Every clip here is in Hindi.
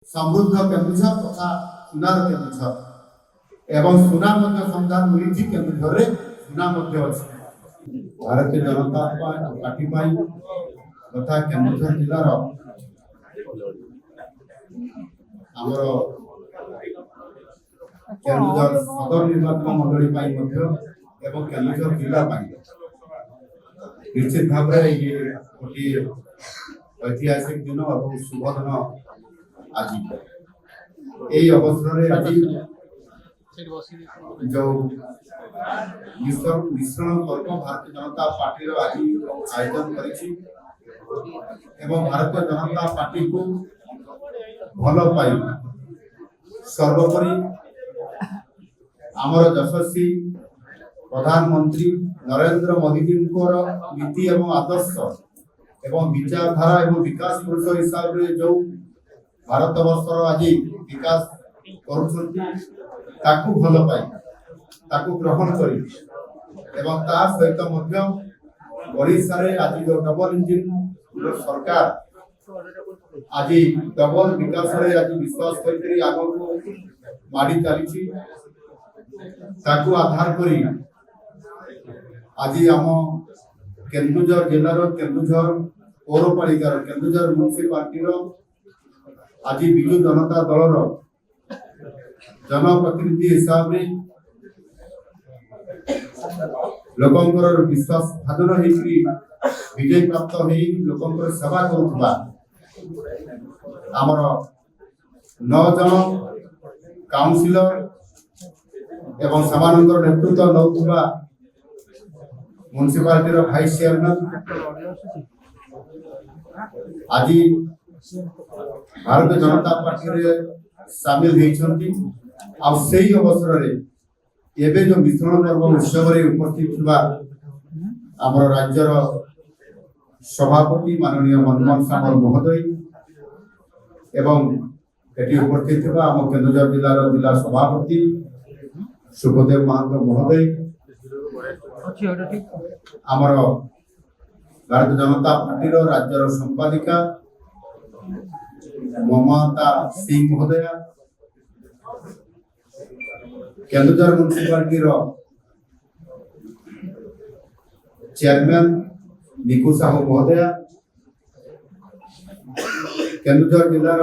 समृद्ध केन्दुझर तथा सुनार केन्दुझर एवं सुना संधान मिली केन्दुझर सुना भारतीय जनता पार्टी तथा केन्दुझर जिलार आमर केन्दुझर सदर निर्वाचन मंडली एवं केन्दुझर जिला निश्चित भाव में ये गोटे ऐतिहासिक दिन और शुभ दिन आज यही अवसर में आज जो मिश्रण पर्व भारतीय जनता पार्टी आज आयोजन करिछि एवं भारतीय जनता पार्टी को भल पाई सर्वोपरि आमर यशस्वी प्रधानमंत्री नरेंद्र मोदी जी नीति एवं आदर्श एवं विचारधारा एवं विकास पुरुष हिसाब से जो भारत वर्षर आज विकास करु भल पाई ग्रहण कर सहित ओडिशा आज जो डबल इंजिन सरकार आज डबल विकास आज विश्वास कर आग को माड़ी चली आधार कर आज आम केन्दुझर जिलार केन्दुझर पौरपालिकार केन्दुझर म्युनिसिपालिटी आज विजु जनता दलर जनप्रतिनिधि हिसाब से लोकंकर विश्वास भाजन विजय प्राप्त हो लोकंकर सेवा करुवा आमर 9 जन काउंसिलर एवं सामानंकर नेतृत्व नौथुवा म्युनिसिपालिटी भाइस चेयरमैन आज भारतीय जनता पार्टी रे सामिल होती अवसर एवं जो मिश्रण पर्व उत्सव उपस्थित आमर राज्यर सभापति माननीय मनमोहन सामल महोदय एवं ये उपस्थित आम केन्दुझर जिलार जिला सभापति सुखदेव महांत महोदय आमर भारतीय जनता पार्टी राज्यर संपादिका ममता सिंह महोदय केन्दुझर म्युनिसिपालिटी चेयरमैन निकु साहू महोदय केन्दुझर जिलार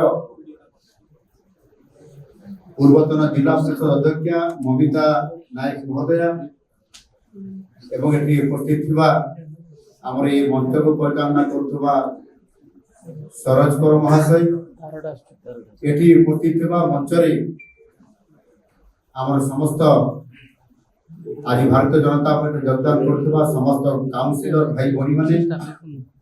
पूर्वतन जिला परिषद अध्यक्षा ममिता नायक महोदय एवं ये उपस्थित आमर ये मंच को परिचालना करुवा सरोज कौर महाशय ये उपस्थित मंच आमर समस्त आज भारतीय जनता पार्टी योगदान कर समस्त काउंसिलर भाई भणी मैंने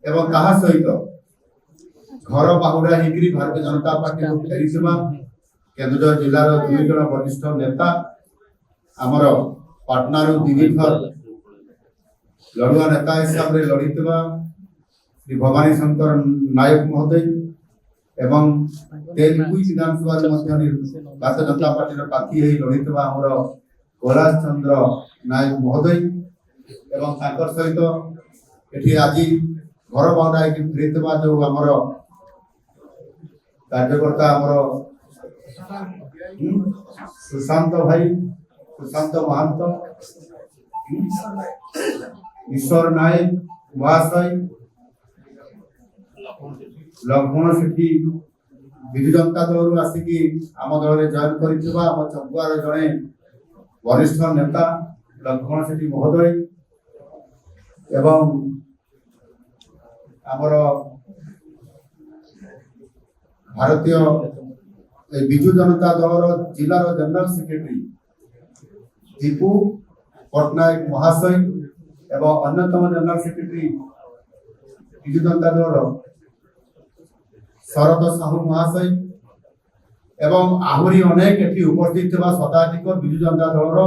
एवं कहा सहित घर बाहुड़ा होकर भारतीय जनता पार्टी को फेरी केन्दुझर जिलार 2 जन वरिष्ठ नेता आमर पाटनारू दिल्लीथर लड़ुआ नेता हिसाब से लड़ी श्री भवानी शंकर नायक महोदय एवं तेलुगु विधानसभा भारतीय जनता पार्टी प्रार्थी लड़ी आमर कैलाश चंद्र नायक महोदय एवं सहित ये आज घर बाउंडा फेरी जो आमर कार्यकर्ता आमर सुशांत भाई सुशांत महांत ईश्वर नायक महाशय लक्ष्मण सेठी विजु जनता दल आसिकी आम दल जॉइन कर चंपुआर जड़े वरिष्ठ नेता लक्ष्मण सेठी महोदय एवं आमर भारतीय विजु जनता दल जिलार जनरल सेक्रेटरी दीपू पट्टनायक महाशय एवं अन्यतम जनरल सेक्रेटरी विजु जनता दल शरद साहू महाशय एवं आहरी अनेक ये उपस्थित शताधिक विजु जनता दल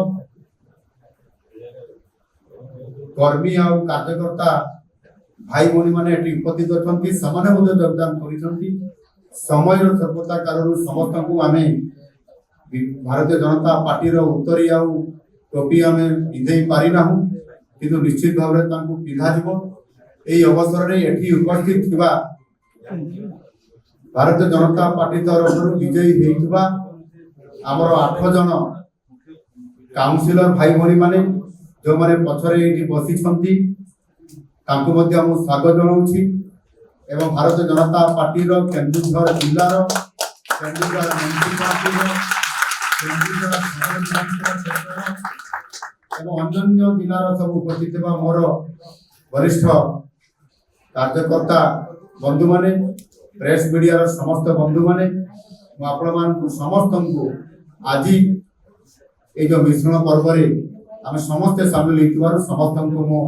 कर्मी और कार्यकर्ता भाई भणी मैंने उपस्थित अच्छा योगदान कर समय स्वल्पता कारण समस्त को आम भारतीय जनता पार्टी उत्तरी आउ टोपी आम पिंधे पारिना कि निश्चित भाव में पिंधा यही अवसर में उपस्थित भारतीय जनता पार्टी तरफ विजयी होइतबा आमर 8 जन काउंसिलर भाई भणी माने जो माने पछरे एठी बसी छंती तांको मध्ये हम स्वागत जनाउछि एवं भारतीय जनता पार्टी रो केन्दुझर जिल्ला रो केन्दुझर म्युनिसिपालिटी रो केन्दुझर एवं अन्य जिल्ला रो सब उपस्थित बा मोर वरिष्ठ कार्यकर्ता बंधु माने प्रेस मीडिया रो समस्त बंधु माने आपण मान समस्त को आज ये जो मिश्रण पर्व रे आम समस्त सामिल होइतिबार समस्त को मो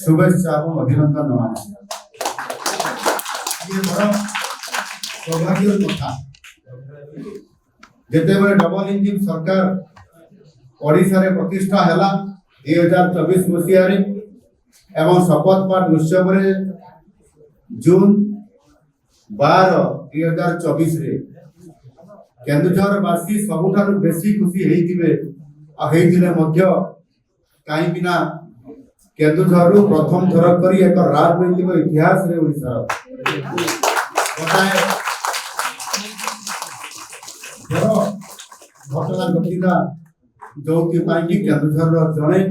शुभेच्छा और अभिनंदन जनाउछि। ये बड़ सौभाग्य कथा जेते बेले डबल इंजिन सरकार ओडिशा रे प्रतिष्ठा हैला 2024 मसिया रे एवं शपथ पाठ उत्सव रे जून 12 2024 रे केन्दुझर वासी सबुठार बेसी खुशी हेइतिबे आ हेइतिले मध्य काई बिना केन्दुझर प्रथम थर करी एक राजनैतिक इतिहास रे ओडिसा गोटाए बड़ घटना घटिला जो कि केन्दुझर जड़े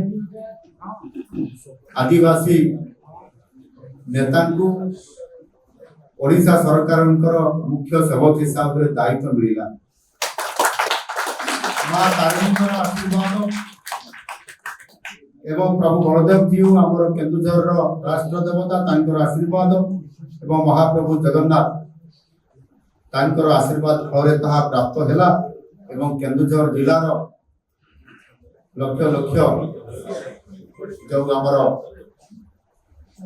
आदिवासी नेता ओडिशा सरकार मुख्य सेवक हिसाब से दायित्व मिला मां तारिणी आशीर्वाद एवं प्रभु बलदेव जी आमर केन्दुझर राष्ट्र देवता तांकर आशीर्वाद एवं महाप्रभु जगन्नाथ तांकर आशीर्वाद फल ताहा प्राप्त हैला एवं केन्दुझर जिलार लक्ष लक्ष जो आमर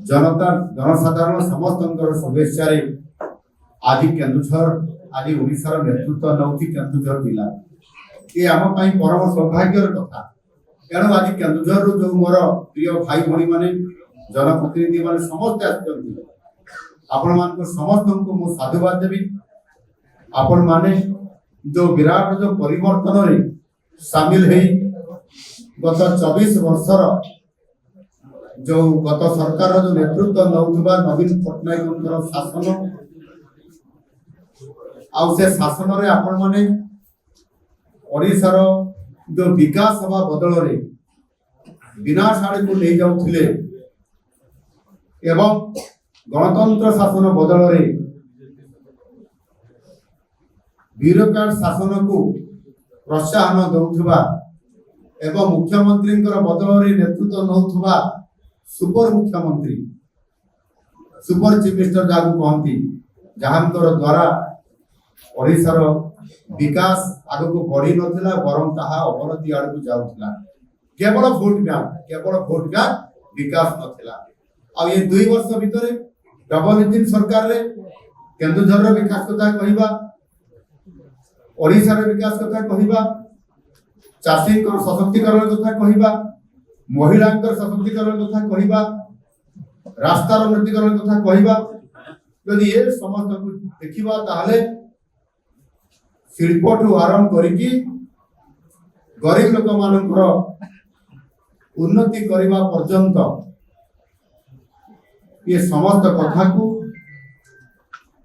जनता जनसाधारण समस्त शुभेच्छा आज केन्दुझर आज ओडिशार नेतृत्व नौथि केन्दुझर जिला ये आम परम सौभाग्यर कथा तेणु आज केन्दुझर जो मोर प्रिय भाई भणी माने जनप्रतिनिधि माने समस्त आछंती आपण मान समस्त को मु साधुवाद देवी आपण माने जो विराट जो परिवर्तन रे शामिल है गत 24 वर्षर जो गत सरकार जो नेतृत्व नौथुबा नवीन पट्टनायक शासन आउ से शासन रे आपण माने ओडिशार जो विकास सभा बदल रे विनाश आड़ को ले जाउथिले एवं गणतंत्र शासन बदल रे ब्यूरोक्रेट शासन को प्रोत्साहन दउथुबा एवं मुख्यमंत्री बदल रे नेतृत्व नौथुबा सुपर मुख्यमंत्री सुपर चीफ मिनिस्टर जागु कहती जहांकर द्वारा ओडिशार विकास आग को बढ़ी नथिला बरं ताहा अवनति आड़ को जाउथिला केवल वोट बैंक विकास नथिला आ ये 2 वर्ष भितरे डबल इंजिन सरकार रे केन्दुझर रो विकास कथा कहिबा ओडिशा रो विकास कथा कहिबा चाषी सशक्तिकरण कथा कहिबा महिला सशक्तिकरण कथा कहिबा रास्तार उन्नतिकरण कथा कहिबा यदि ये समस्त को देखिबा ताहले शिल्पठू आरंभ करिकी गरीब लोक मानकर उन्नति करने पर्यंत ये समस्त कथा को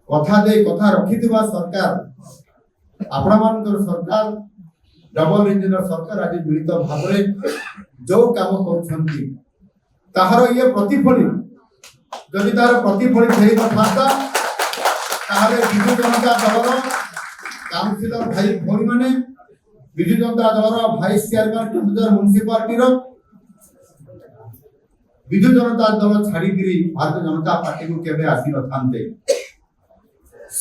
कथा दे कथा रखि सरकार आपण मान सरकार डबल इंजिन सरकार आज मिलित भाव जो काम कर ये प्रतिफलित जदि तार प्रतिफलित होता विजु जनता दल काउंसिलर भाई भौणी माने Biju Janata Dal vice chairman Keonjhar municipality Biju Janata Dal छाड़ी भारतीय जनता पार्टी को केबे आसी नथांते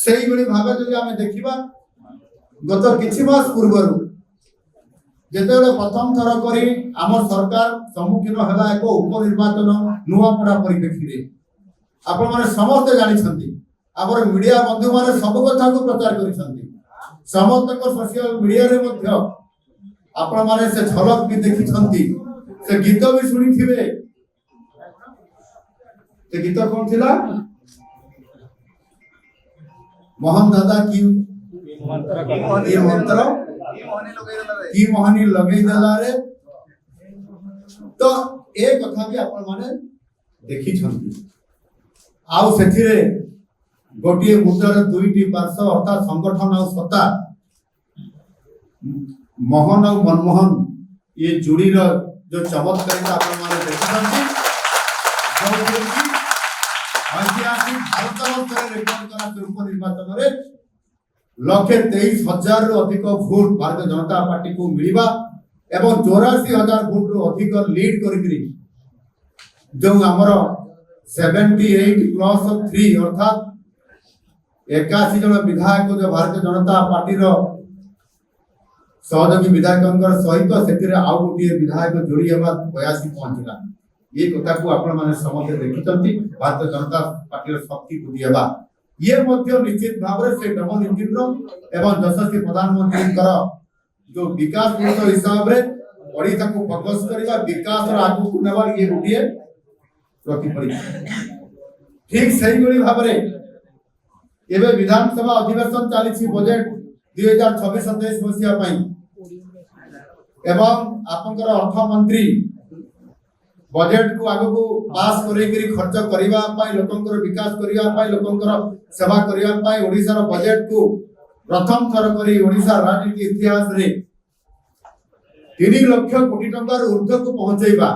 सेही बड़ी भाबे जदि आमे देखिबा गत किछि मास पूर्वरु जेतेबेले प्रथम थर करी आम सरकार सम्मुखीन हला एक उपनिर्वाचन नुआपड़ा परिप्रेक्षी आपण माने समस्त जानि छथि आबर मीडिया बंधु माने सब कथा को प्रचार करि छथि समस्त को सोशल मीडिया रे मध्य आपण माने से झलक भी देखि छथि से गीत भी सुनि थिबे से गीत कोन थिला मोहन दादा की मंत्र की मोहनी लगे देला रे तो ए कथा भी आपण माने देखि छथि आउ सेथिरे गोटे मुद्रार दुईटी पार्श्व अर्थात संगठन और सत्ता मोहन और मनमोहन ये जोड़ी जो चमत्कारिता आपण माने देखिसंती ऐतिहासिक भारत वर्षर रेकर्ड करा चुप निर्वाचन रे 1,23,000 रु अधिक भोट भारतीय जनता पार्टी को मिलिबा एवं 84,000 भोट रु अधिक लीड करिकरी जो हमर 78+3 अर्थात 81 जन विधायक जो भारतीय जनता पार्टी रो सहयोगी विधायक सहित से आउ गोटे विधायक जोड़ी हेबा 82 पहुंचला ये कथा को आपण माने समझे देखितंती भारतीय जनता पार्टी रो शक्ति बुद्धि हेबा ये मध्य निश्चित भाव से डबल इंजिन रो एवं यशस्वी प्रधानमंत्री कर जो विकास मूलक हिसाब रे ओडिसा को फोकस करबा विकास रो आगु को नेबा ये गोटे प्रतिपरि ठीक सही गली भाव रे एबे विधानसभा अधिवेशन चली बजेट 2026-27 मसिया पई एवं आपनकर अर्थ मंत्री बजेट को आगो को पास करे करी खर्च करिवा पाई लोकंकर विकास करिवा पाई लोकंकर सेवा करिवा पाई ओडिसा रो बजेट को प्रथम थर करी ओडिसा राजनीति इतिहास रे 3 लाख कोटी टंका ऊर्ध्व को पहुंचैबा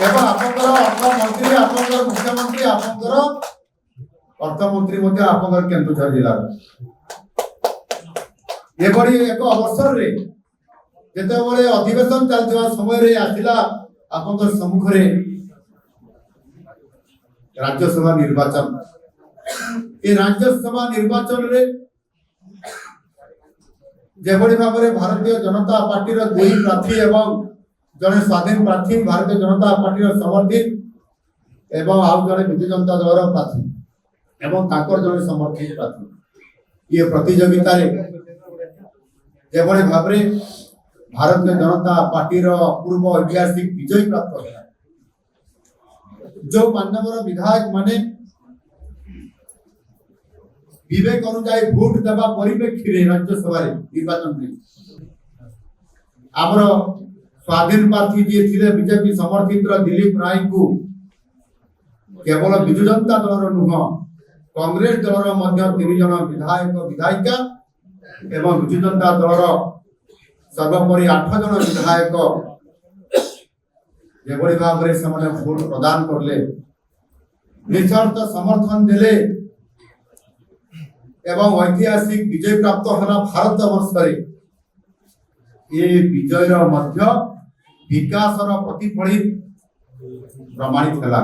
एवं आपनकर अर्थ मंत्री आपनकर मुख्यमंत्री आपनकर अर्थमंत्री मध्य आपनकर केन्दुझर जिला ये बड़ी एक अवसर रे जेते बळे अधिवेशन चलथिबा समय रे आथिला आपनकर सम्मुख रे राज्यसभा निर्वाचन ए राज्यसभा निर्वाचन रे जेबड़ी भाव रे भारतीय जनता पार्टी रो दुई प्रार्थी एवं जने स्वाधीन प्रार्थी भारतीय जनता पार्टी रो समर्थित एवं आउ जने विजय जनता दल रो प्रार्थी एवं ताकर जने समर्थित प्रार्थी ये प्रतियोगिता रे जेबड़ी भाव रे भारतीय जनता पार्टी रो पूर्व ऐतिहासिक विजय प्राप्त होला जो मानवर विधायक माने विवेक अनुसार भोट देवा परिप्रेक्षी रे राज्यसभा रे निर्वाचन रे हमर स्वाधीन प्रार्थी जे थिले बीजेपी समर्थित दिलीप राय को केवल विजु जनता दल रो नुह कांग्रेस दल रो मध्य 3 जन विधायक विधायिका एवं विजु जनता दल रो सर्वोपरि 8 जन विधायक जेबड़ी भाव रे समने भोट प्रदान करले निशर्त समर्थन देले एवं ऐतिहासिक विजय प्राप्त होला भारत वर्ष रे ये विजय रो मध्य विकास रो प्रतिफलित प्रमाणित होला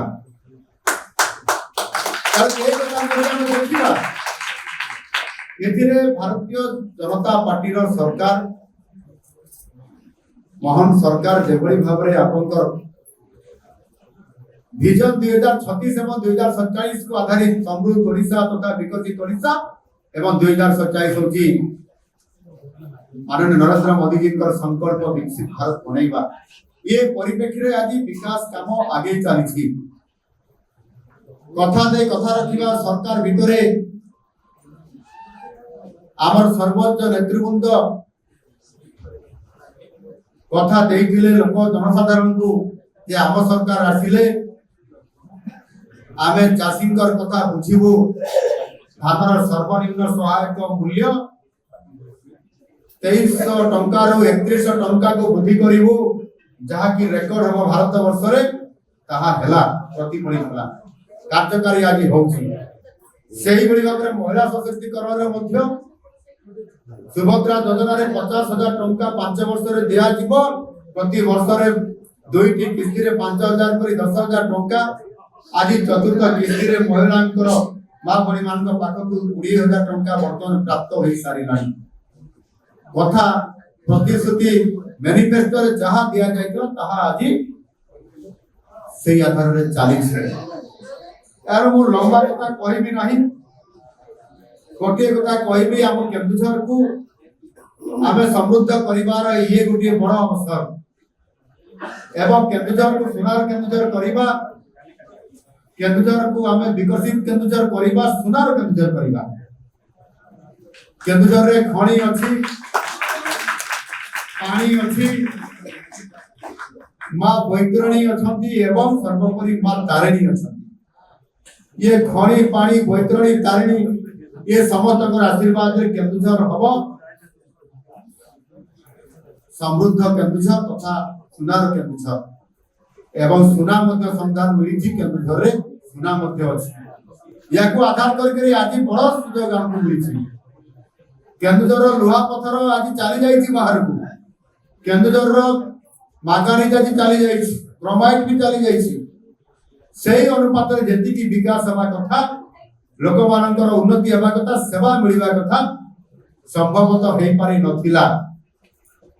तर एक काम देखिबा एथिरे भारतीय जनता पार्टी रो सरकार महान सरकार जेबड़ी भाव रे आपनकर विजन 2036 एवं 2047 को आधारित समृद्ध ओडिशा तथा विकसित ओडिशा एवं 2047 होची माननीय नरेंद्र मोदी जी का संकल्प विकसित भारत बनैबा ये परिप्रेक्षी रे आज विकास काम आगे चली कथा दे कथा रखिबा सरकार भितरे आमर सर्वोच्च नेतृवृंद कथा देइथिले लोक जनसाधारण को जे आम सरकार आसिले आमे चाषीकर कथा बुझिबो धानर सर्वनिम्न सहायक मूल्य 2300 टंका रो 3100 टंका को वृद्धि करिवो जहा की रेकर्ड हम भारत वर्ष रे ताहा हेला प्रतिफलित होला कार्यकारी आज होउची सेही बड़ी भाबरे महिला सशक्तिकरण रे मध्य सुभद्रा योजना रे 50,000 टंका 5 वर्ष रे दिया जीवो प्रति वर्ष रे दुईटी किस्ती रे 5,000 करी 10,000 टंका आज चतुर्थ किस्ती रे महिलांकर मां बड़ी मान पाखकु 20,000 टंका वर्तमान प्राप्त होई सारिलानी कथा प्रतिश्रुति मैनिफेस्टो रे जहा दिया जायतो ताहा आज सेही आधार रे चाली छे यार मो लंबा कथा कहबी नाही गोटे कथा कहबी हम केन्दुझर को आमे समृद्ध परिवार ये गोटे बड़ अवसर एवं केन्दुझर को सुनार केन्दुझर करिबा केन्दुझर को आमे विकसित केन्दुझर करिबा सुनार केन्दुझर करिबा केन्दुझर रे खणी अछि पानी अछि मां बैतरणी अछंती एवं सर्वोपरि मां तारिणी अछंती ये खणी पानी बैतरणी तारिणी ये समस्त आशीर्वाद रे केन्दुझर हबो समृद्ध केन्दुझर तथा सुनार केन्दुझर एवं सुना मध्य संधान मिली केन्दुझर रे सुना मध्य अछि याकू आधार करके आज बड़ सुजोग हमको मिली केन्दुझर लुहा पत्थर आज चली जाइछि बाहर को केन्दुझर मागानी आज चली जाइछि क्रोमाइट भी चली जाइछि सेही अनुपात रे जेतिकी विकास हेबा कथा लोक मानकर उन्नति हेबा कथा सेवा मिलवा कथा संभवतः हे पारि नथिला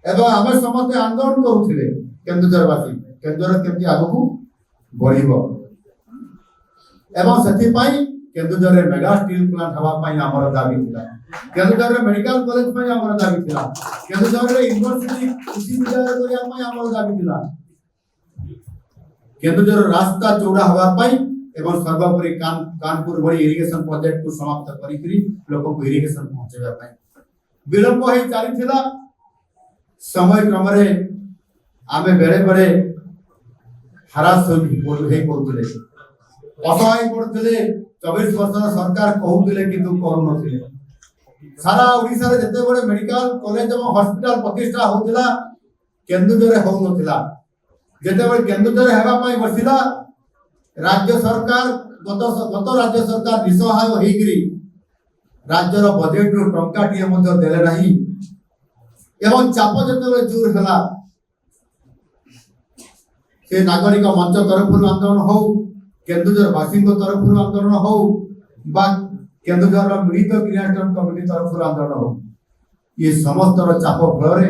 एवं आमे समस्त आंदोलन करूथिले केन्दुझरवासी केन्दुझर केमति आगु बढ़िबो एवं सेति पई केन्दुझर रे मेगा स्टील प्लांट हवा पई हमर दाबी थिला केन्दुझर रे मेडिकल कॉलेज पई हमर दाबी थिला केन्दुझर रे यूनिवर्सिटी विश्वविद्यालय करिया पई हमर दाबी थिला केन्दुझर रास्ता चौड़ा हवा पई एवं सर्वोपरि कानपुर बड़ी इरिगेशन प्रोजेक्ट को समाप्त करी लोक को इरिगेशन पहुंचेबा पई विलंब हे चाली थिला समय क्रम रे आमे बेरे बेरे हरास हे पड़ुले असहाय पड़ुले 24 वर्ष सरकार कहउतिले किंतु करू नथिले सारा ओडिसा रे जते बड़े मेडिकल कॉलेज एवं हॉस्पिटल प्रतिष्ठा होतिला केन्दुझर हो नथिला जते बड़े केन्दुझर हेबा पई बसिला राज्य सरकार गत राज्य सरकार निसहाय होइगिरी राज्यर बजेट रो टंका टिए मध्ये देले नाही एवं चाप जते जोर हला से नागरिक मंच तरफ आंदोलन हो केन्दुझर वासी तरफ आंदोलन हो बा केन्दुझर मिलित क्रियाक्रम कमिटी तरफ आंदोलन हो ये समस्त चाप फल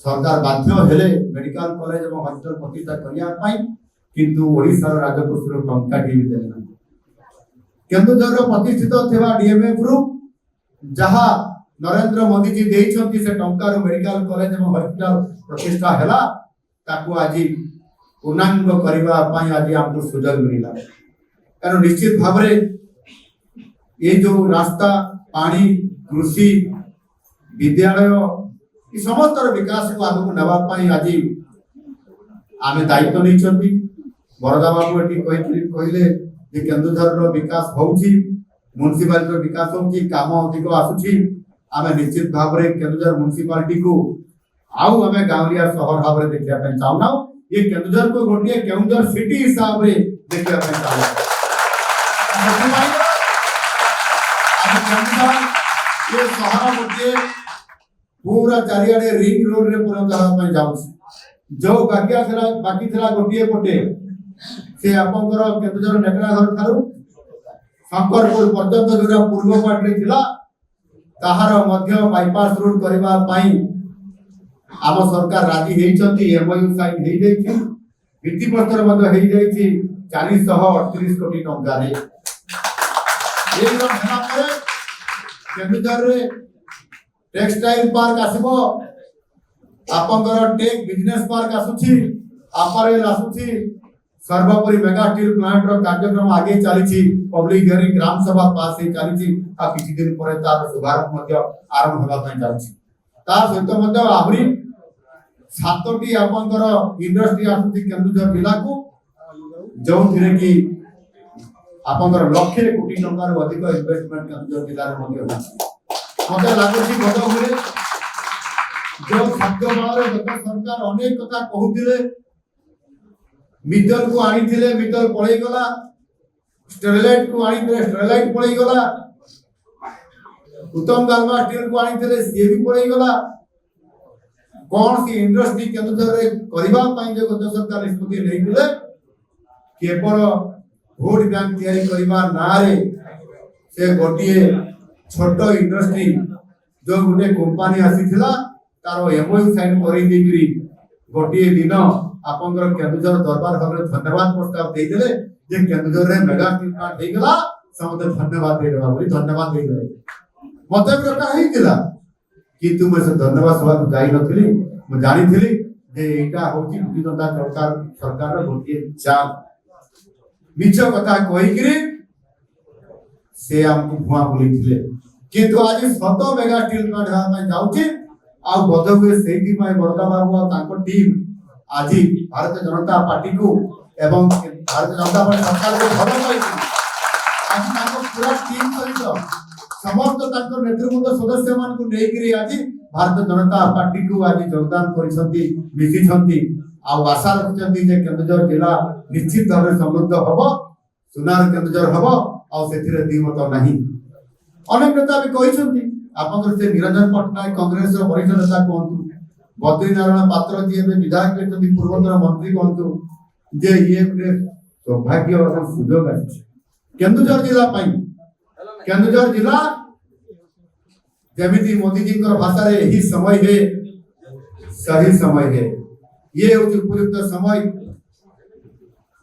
सरकार बाध्य हेले मेडिकल कॉलेज और हॉस्पिटल प्रतिष्ठा करने किंतु ओडिशा राजकोष टंका भी देना केन्दुझर प्रतिष्ठित थिबा डीएमएफ रु जहा नरेंद्र मोदी जी देइछंती से टंका रो मेडिकल कॉलेज और हॉस्पिटल प्रतिष्ठा हैला ताकू आज पूर्णांग करबा पई आज हमको सुजोग मिलिला कारण निश्चित भाव रे ये जो रास्ता पानी कृषि विद्यालय ये समस्त विकास को आगु नेबा पई आज आमे दायित्व नैछंती बरदा बाबू एटी कहले जे केन्दुझर रो विकास होउची म्युनिसिपालिटी रो विकास होउची काम अधिक आसुची आमे निश्चित भाव रे केन्दुझर म्युनिसिपालिटी को आउ आमे गांवलिया शहर भाव रे देखिया पे चाहना ये केन्दुझर को गोटिए केन्दुझर सिटी हिसाब रे देखिया पे चाहना आज केन्दुझर ये शहर गोटिए पूरा चारियाडे रिंग रोड रे पूरा जहा पे जाउछ जो बाकी थला गोटिए पटे से आपनकर केन्दुझर नेकड़ा घर थारु शंकरपुर पर्यंत जोरा पूर्व पाट रे थिला ताहार मध्य बाईपास रोड करबा पई आम सरकार राजी हेइचंती एमओयू साइन हेइ जाइछि भित्ति प्रस्तर मध्य हेइ जाइछि 438 कोटी टंका रे एई रो हेना परे केन्दुझर रे टेक्सटाइल पार्क आसीबो आपनकर टेक बिजनेस पार्क आसुछि अपरेल आसुछि सर्वोपरि मेगा स्टील प्लांट रो कार्यक्रम आगे चलीछि पब्लिक हियरिंग ग्राम सभा पास हे चलीछि आ किछि दिन परे तार शुभारंभ मध्य आरंभ होबा पई जाउछि तार सहित मध्य आहुरी 7टी आपनकर इंडस्ट्री आसुछि केन्दुझर जिला को जो थिरे कि आपनकर लक्ष कोटी टंका रो अधिक इन्वेस्टमेंट केन्दुझर जिला रे मध्य होछि मते लागुछि गत हुरे जो खाद्य मारे गत सरकार अनेक कथा कहउतिले मितल को आनी थिले मितल पळै गला स्टेरलाइट को आनी थिले स्टेरलाइट पळै गला उत्तम गालमा स्टील को आनी थिले से भी पळै गला कोन सी इंडस्ट्री केन्दुझर रे करबा पई जे गत सरकार निष्पत्ति नै थिले केवल वोट बैंक तैयारी करबा ना रे से गोटिए छोट इंडस्ट्री जो गुटे कंपनी आसीथिला तारो एमओयू साइन करै देकरी गोटिए दिन आपनकर केन्दुझर दरबार भाबरे धन्यवाद प्रस्ताव दे देले जे केन्दुझर रे मेगा स्टील प्लांट हे गला समस्त धन्यवाद दे देबा बोली धन्यवाद दे देले मते कथा हे दिला किंतु मैं से धन्यवाद सभा को जाई नथिली मैं जानि थिली जे एटा होची विधि जनता सरकार रो गोटिए चाल मिछ कथा कहिकरी से हमको भुआ बोली थिले किंतु आज सत मेगा स्टील प्लांट हा मैं जाउची आ बध हुए सेठी पय बरदा बाबू आ ताको टीम आज भारतीय जनता पार्टी को एवं भारतीय जनता पार्टी सरकार को भरोसा समस्त तांकर नेतृवृंद सदस्य मान को नेकरी आज भारतीय जनता पार्टी को आज योगदान करिसंती मिसिसंती आ आशा रखिसंती जे केंद्र जिला निश्चित भाव में समृद्ध हबो सुनार केंद्र हबो आ सेथिरे दिमत नाही अनेक नेता भी कहिसंती आपन से निरंजन पटनायक कांग्रेस रो वरिष्ठ नेता कोंतु बद्री नारायण पात्र जी एबे विधायक होती पूर्वतन मंत्री कहतु जे ये गोटे सौभाग्य और सुयोग आछि केन्दुझर जिला पाई केन्दुझर जिला जमिति मोदी जी कर भाषा रे यही समय है सही समय है ये उपयुक्त समय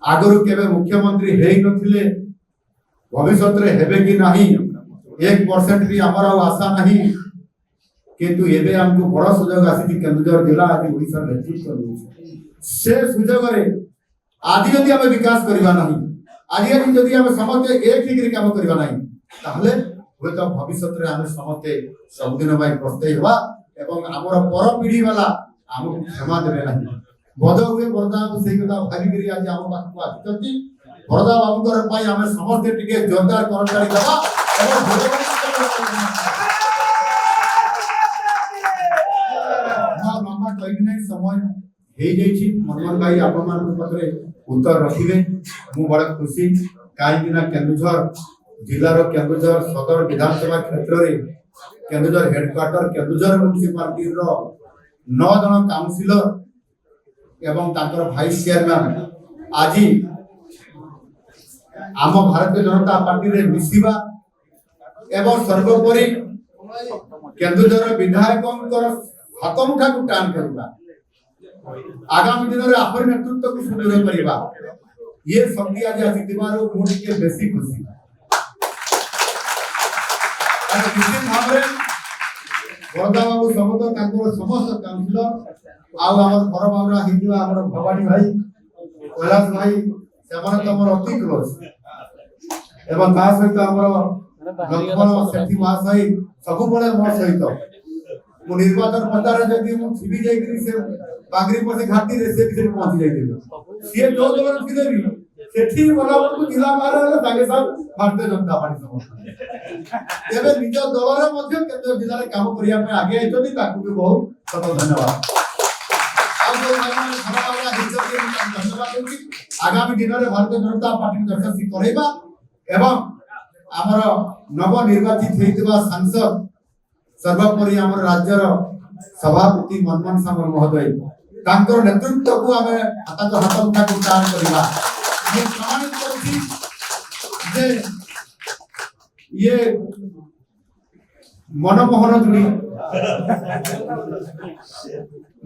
आगरु केबे मुख्यमंत्री हेई नथिले भविष्य रे हेबे कि नाही 1% भी हमरा आशा नहीं किंतु एबे हमको बड़ा सुयोग आसी केन्दुझर जिला आज ओडिसा नेतृत्व करछि से सुयोग रे आदि यदि हम विकास करबा नहीं आदि यदि हम समस्त एक ही काम करबा नहीं ताहले होय तो भविष्य रे हम समस्त सब दिन भाई प्रस्ते हेबा एवं हमर पर पीढ़ी वाला हमको क्षमा देबे नहीं बद हुए बरदा से कथा भागी करी आज हम पाख को आछि बरदा बाबू कर पाई हम समस्त टिके जोरदार कर्मचारी देबा एवं लंबा कहीं नहीं समय हे जाइछि मनमोहन भाई आपन मान पाखरे उत्तर रखिबे मु बड़ खुशी काई ना केन्दुझर जिलार केन्दुझर सदर विधानसभा क्षेत्र रे केन्दुझर हेडक्वार्टर केन्दुझर म्युनिसिपालिटी रो 9 जन काउंसिलर एवं ताकर भाइस चेयरमैन आज आम भारतीय जनता पार्टी रे मिसिबा एवं सर्वोपरि केन्दुझर विधायकंकर हाथमुठा को टान करबा आगामी दिन में आपन नेतृत्व को सुदृढ़ करिबा ये शक्ति आज आसीथिबारो मोर के बेसी खुशी आ निश्चित भाव रे बरदा बाबू समस्त तांकर समस्त काउंसिलर आ हमर घर बाबरा हिंदुआ हमर भवानी भाई कैलाश भाई सेमान तमर अति क्लोज एवं ता सहित हमर लक्ष्मण सेठी महाशय सब बळे मोर सहित मु निर्वाचन प्रचार जदि मु छिबी जाई करी से बागरी पर से घाटी रे से पहुंच जाई देबे से जो दल छिले भी सेठी बोला को जिला मारे संगे साथ भारतीय जनता पार्टी समस्त एबे निज दल रे मध्य केंद्र जिला रे काम करिया पे आगे आइतोनी ताकू भी बहुत बहुत धन्यवाद आ जो माने खराबा हिजो धन्यवाद देउची आगामी दिन रे भारतीय जनता पार्टी दर्शक करेबा एवं हमर नव निर्वाचित हेतिबा सांसद सर्वोपरि हमर राज्यर सभापति मनमोहन सामल महोदय तांकर नेतृत्व को हमें हाथ उठा को काम करबा ये प्रमाणित करछि जे ये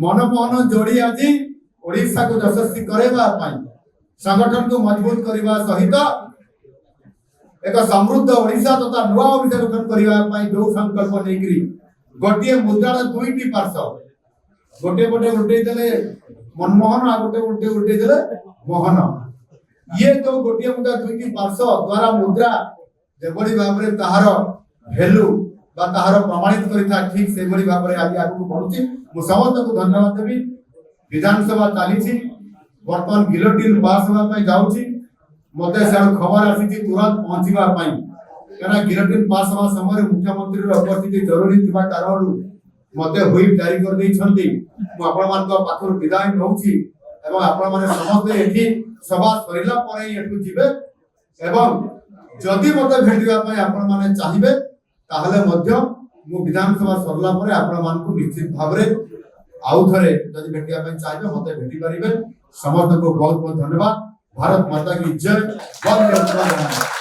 मनमोहन जोड़ी आज ओडिशा को यशस्वी करेबा पई संगठन को मजबूत करबा सहित एक समृद्ध ओडिशा तथा नुआ ओडिशा गठन करबा पई जो संकल्प नेकरी गोटिए मुद्रार दुईटी पार्श्व गोटे गोटे उल्टे देले मनमोहन आ गोटे उल्टे उल्टे देले मोहन ये तो गोटिए मुद्रा दुईटी पार्श्व द्वारा मुद्रा जेबडी भाबरे ताहार वैल्यू बा ताहार प्रमाणित करिता ठीक से बडी भाबरे आगे आगु बढ़ुची मु समस्त को धन्यवाद देबी विधानसभा चालीची वर्तमान गिलोटिन पास होबा पई जाउची मते से खबर आसी तुरंत पहुंचीबा पई केना गिलोटिन पास होबा समय मुख्यमंत्री रो उपस्थिति जरूरी थिबा कारणु मते हुई जारी कर दै छंती मु आपण मान को पाखर विदाय नउची एवं आपण माने समस्त एठी सभा सरिला परे एठु जिबे एवं जदि मते भेटिबा पई आपण माने चाहिबे ताहले मध्य मु विधानसभा सरला परे आपण मान को निश्चित भाबरे आउ थरे जदि भेटिबा पई चाहिबे मते भेटि परिबे समस्त को बहुत बहुत धन्यवाद भारत माता की जय वंदे मातरम।